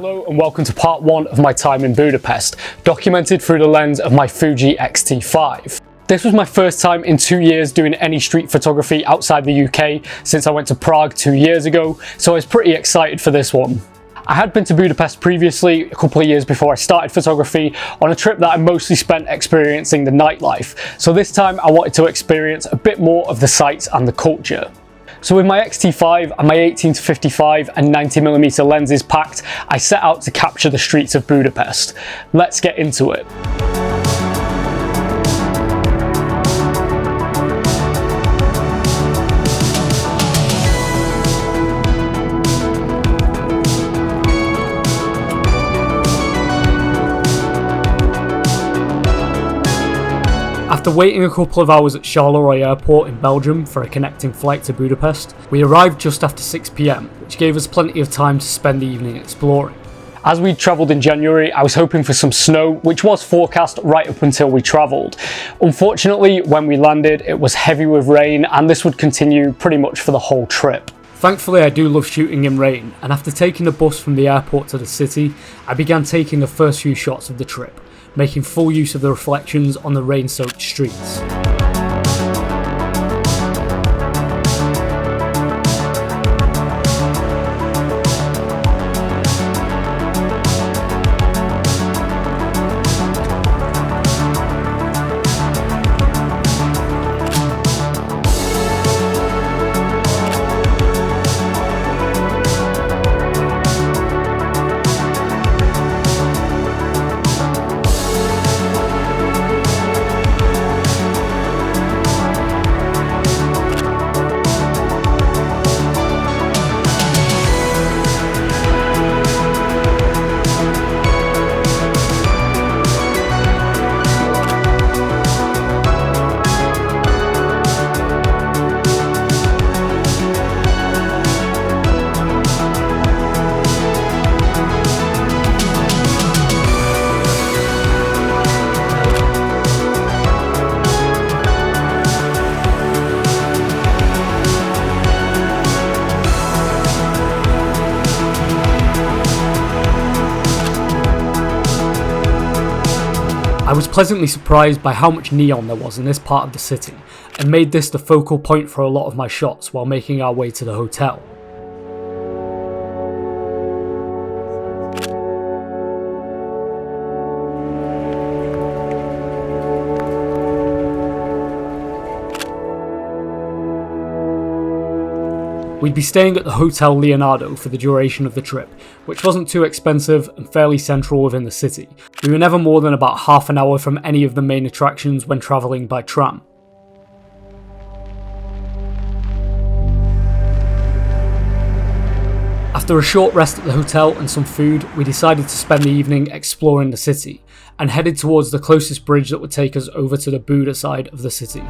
Hello and welcome to part 1 of my time in Budapest, documented through the lens of my Fuji X-T5. This was my first time in 2 years doing any street photography outside the UK since I went to Prague 2 years ago, so I was pretty excited for this one. I had been to Budapest previously, a couple of years before I started photography, on a trip that I mostly spent experiencing the nightlife, so this time I wanted to experience a bit more of the sights and the culture. So with my X-T5 and my 18-55 and 90mm lenses packed, I set out to capture the streets of Budapest. Let's get into it. After waiting a couple of hours at Charleroi Airport in Belgium for a connecting flight to Budapest, we arrived just after 6 PM, which gave us plenty of time to spend the evening exploring. As we travelled in January, I was hoping for some snow, which was forecast right up until we travelled. Unfortunately, when we landed, it was heavy with rain, and this would continue pretty much for the whole trip. Thankfully, I do love shooting in rain, and after taking the bus from the airport to the city, I began taking the first few shots of the trip, making full use of the reflections on the rain-soaked streets. I was pleasantly surprised by how much neon there was in this part of the city, and made this the focal point for a lot of my shots while making our way to the hotel. We'd be staying at the Hotel Leonardo for the duration of the trip, which wasn't too expensive and fairly central within the city. We were never more than about half an hour from any of the main attractions when travelling by tram. After a short rest at the hotel and some food, we decided to spend the evening exploring the city, and headed towards the closest bridge that would take us over to the Buda side of the city.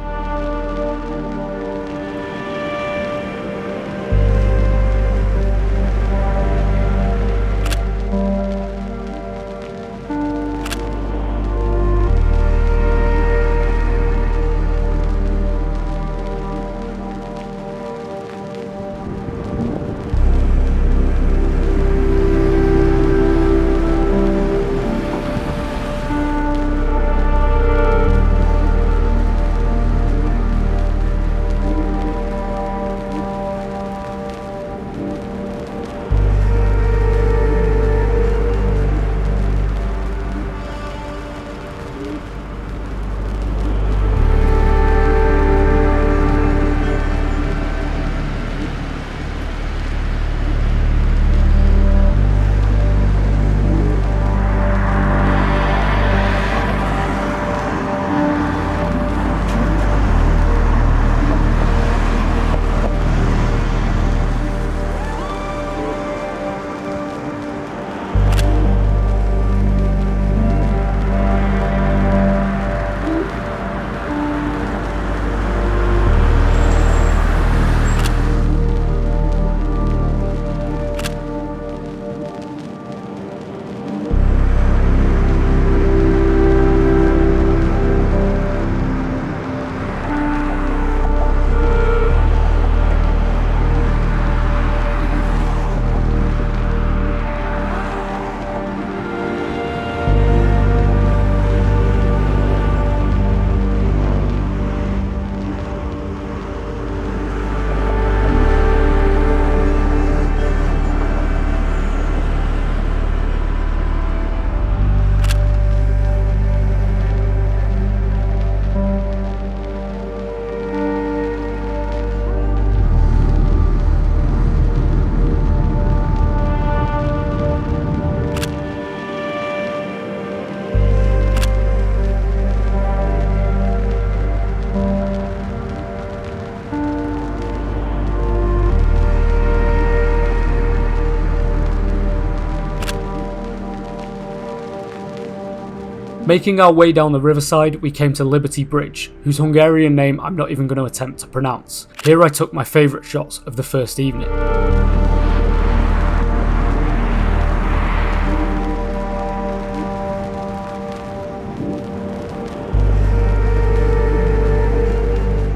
Making our way down the riverside, we came to Liberty Bridge, whose Hungarian name I'm not even going to attempt to pronounce. Here I took my favourite shots of the first evening.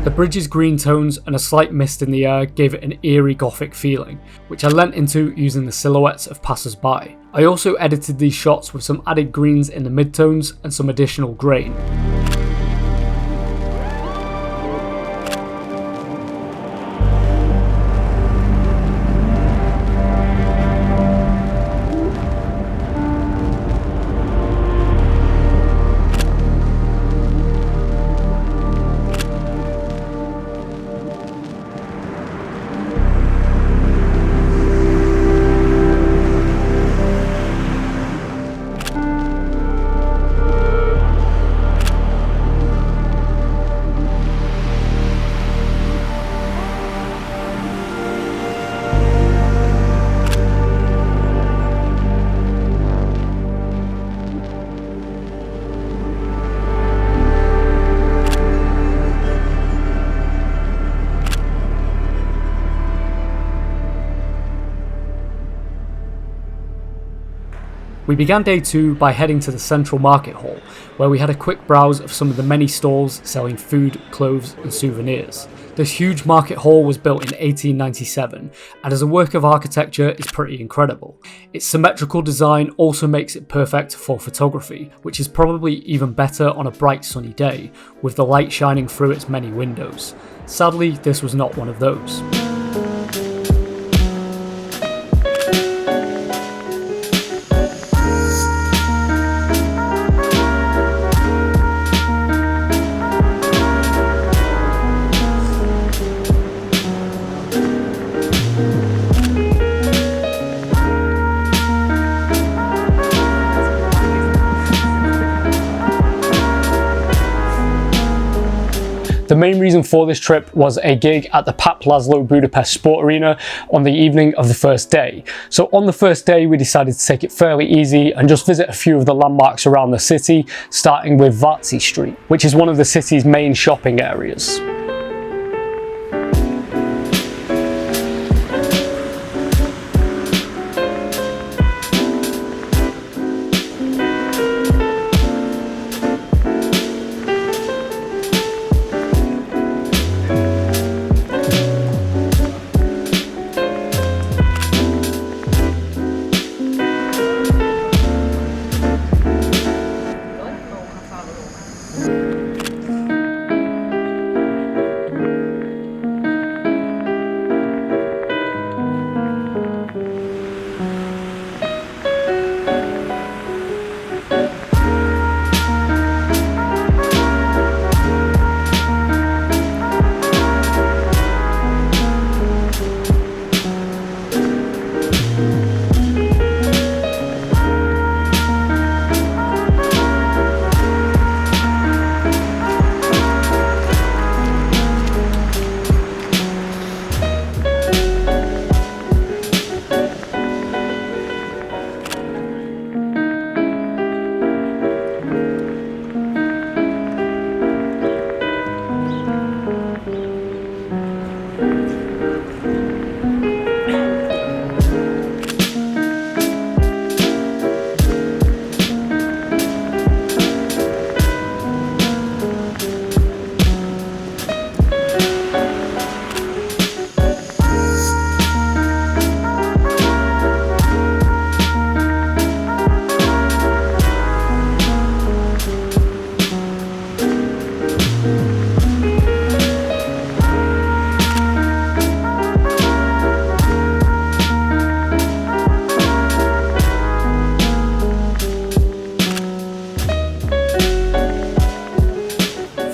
The bridge's green tones and a slight mist in the air gave it an eerie gothic feeling, which I lent into using the silhouettes of passers-by. I also edited these shots with some added greens in the midtones and some additional grain. We began day 2 by heading to the central market hall, where we had a quick browse of some of the many stalls selling food, clothes and souvenirs. This huge market hall was built in 1897 and as a work of architecture is pretty incredible. Its symmetrical design also makes it perfect for photography, which is probably even better on a bright sunny day, with the light shining through its many windows. Sadly, this was not one of those. The main reason for this trip was a gig at the Pap Laszlo Budapest Sport Arena on the evening of the first day. So on the first day we decided to take it fairly easy and just visit a few of the landmarks around the city, starting with Váci Street, which is one of the city's main shopping areas.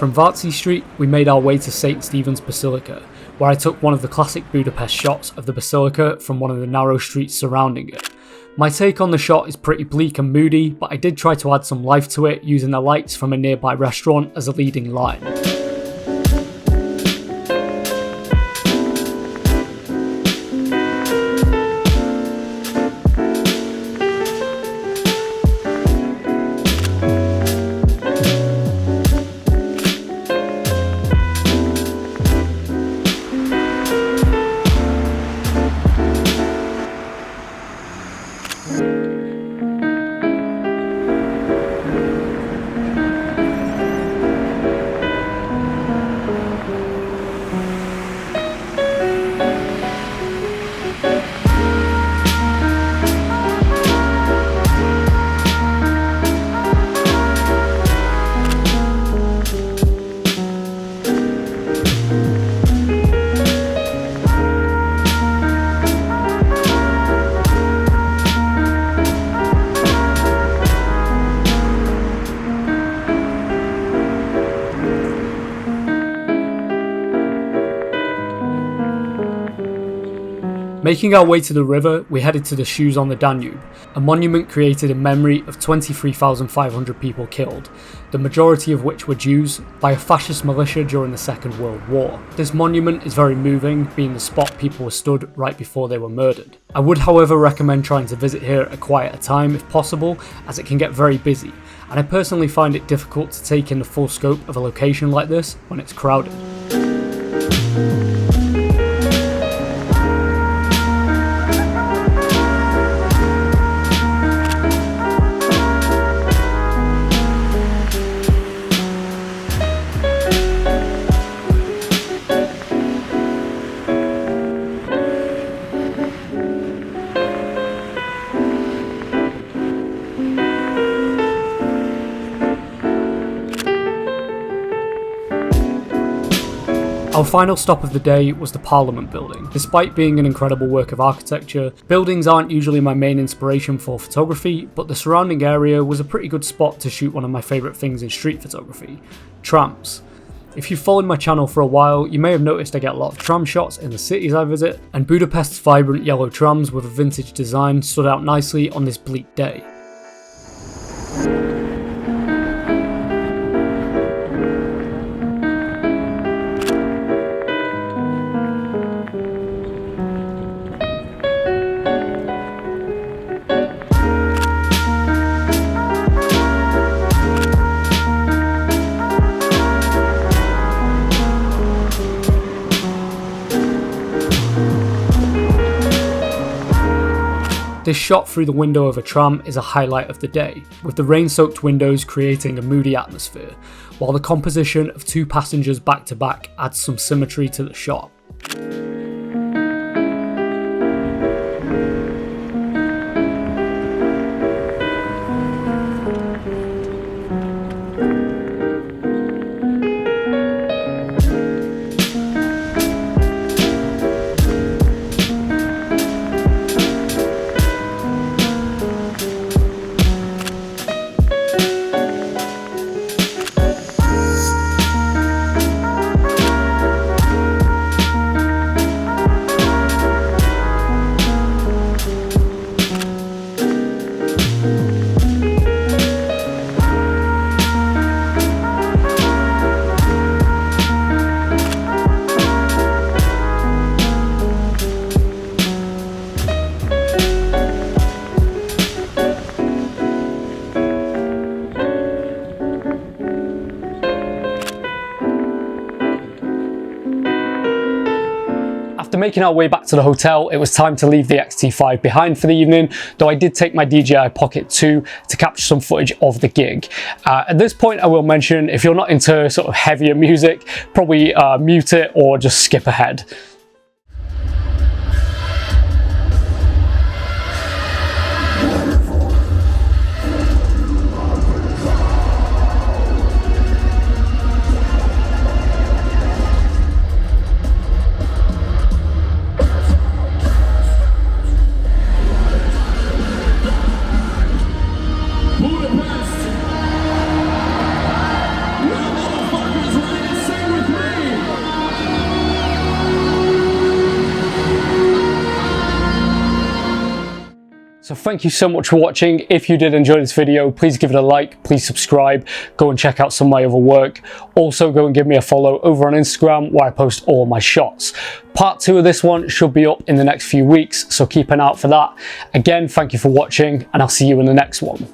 From Váci Street, we made our way to St. Stephen's Basilica, where I took one of the classic Budapest shots of the basilica from one of the narrow streets surrounding it. My take on the shot is pretty bleak and moody, but I did try to add some life to it using the lights from a nearby restaurant as a leading line. Making our way to the river, we headed to the Shoes on the Danube, a monument created in memory of 23,500 people killed, the majority of which were Jews, by a fascist militia during the Second World War. This monument is very moving, being the spot people were stood right before they were murdered. I would, however, recommend trying to visit here at a quieter time if possible, as it can get very busy, and I personally find it difficult to take in the full scope of a location like this when it's crowded. Our final stop of the day was the Parliament building. Despite being an incredible work of architecture, buildings aren't usually my main inspiration for photography, but the surrounding area was a pretty good spot to shoot one of my favourite things in street photography: trams. If you've followed my channel for a while, you may have noticed I get a lot of tram shots in the cities I visit, and Budapest's vibrant yellow trams with a vintage design stood out nicely on this bleak day. This shot through the window of a tram is a highlight of the day, with the rain-soaked windows creating a moody atmosphere, while the composition of two passengers back to back adds some symmetry to the shot. After making our way back to the hotel, it was time to leave the X-T5 behind for the evening, though I did take my DJI Pocket 2 to capture some footage of the gig. At this point, I will mention, if you're not into sort of heavier music, probably mute it or just skip ahead. So thank you so much for watching. If you did enjoy this video, please give it a like, please subscribe, go and check out some of my other work. Also go and give me a follow over on Instagram where I post all my shots. Part 2 of this one should be up in the next few weeks, so keep an eye out for that. Again, thank you for watching and I'll see you in the next one.